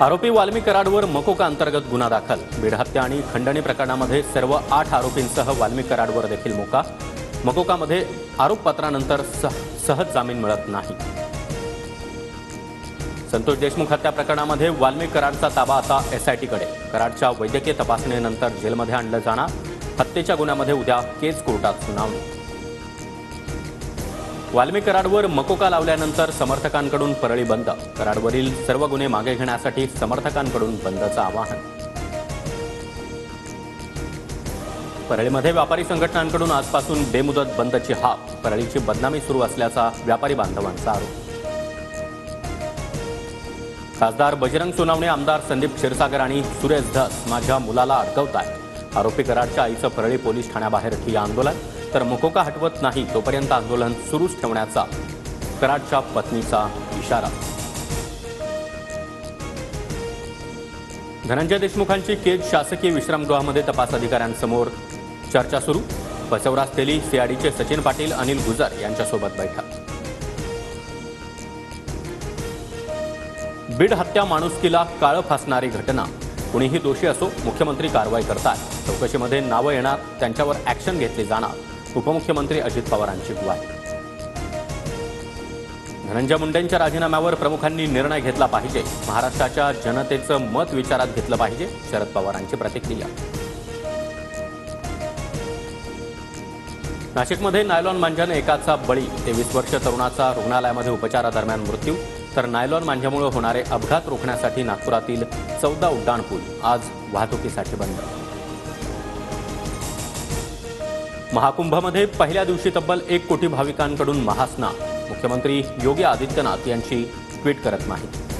आरोपी वाल्मिक कराडवर मकोका अंतर्गत गुन्हा दाखल। बीड हत्या आणि खंडणी प्रकरणामध्ये सर्व 8 आरोपींसह वाल्मिक कराडवर देखील मकोकामध्ये आरोपपत्रानंतर सहज जामीन मिळत नाही। संतोष देशमुख हत्या प्रकरणामध्ये वाल्मिक कराडचा ताबा आता एसआयटीकडे। कराडच्या वैद्यकीय तपासणीनंतर जेलमध्ये आणलं जाणार। हत्येच्या गुन्ह्यामध्ये उद्या केस कोर्टात सुनावणी। वाल्मिक कराडवर मकोका लावल्यानंतर समर्थकांकडून परळी बंद। कराडवरील सर्व गुन्हे मागे घेण्यासाठी समर्थकांकडून बंदचं आवाहन। परळीमध्ये व्यापारी संघटनांकडून आजपासून बेमुदत बंदची हाक। परळीची बदनामी सुरू असल्याचा व्यापारी बांधवांचा आरोप। खासदार बजरंग सोनवणे, आमदार संदीप क्षीरसागर आणि सुरेश धस माझ्या मुलाला अडकवतायत। आरोपी कराडच्या आईचं परळी पोलीस ठाण्याबाहेर ठिय्या आंदोलन। तर मकोका हटवत नाही तोपर्यंत आंदोलन सुरूच ठेवण्याचा कराडच्या पत्नीचा इशारा। धनंजय देशमुखांची केज शासकीय विश्रामगृहामध्ये तपास अधिकाऱ्यांसमोर चर्चा सुरू। बसवराज तेली, सीआयडीचे सचिन पाटील, अनिल गुजर यांच्यासोबत बैठक। बीड हत्या माणुसकीला काळं फासणारी घटना। कुणीही दोषी असो, मुख्यमंत्री कारवाई करतात। चौकशीमध्ये नावं येणार, त्यांच्यावर ॲक्शन घेतली जाणार। उपमुख्यमंत्री अजित पवारांची ग्वाही। धनंजय मुंडेंच्या राजीनाम्यावर प्रमुखांनी निर्णय घेतला पाहिजे। महाराष्ट्राच्या जनतेचं मत विचारात घेतलं पाहिजे। शरद पवारांची प्रतिक्रिया। नाशिकमध्ये नायलॉन मांजाने एकाचा बळी। 23 वर्ष तरुणाचा रुग्णालयामध्ये उपचारादरम्यान मृत्यू। तर नायलॉन मांजामुळे होणारे अपघात रोखण्यासाठी नागपुरातील 14 उड्डाणपूल आज वाहतुकीसाठी बंद। महाकुंभमध्ये पहिल्या दिवशी तब्बल 1 कोटी भाविकांकडून महास्नान। मुख्यमंत्री योगी आदित्यनाथ यांची ट्विट करत माहिती।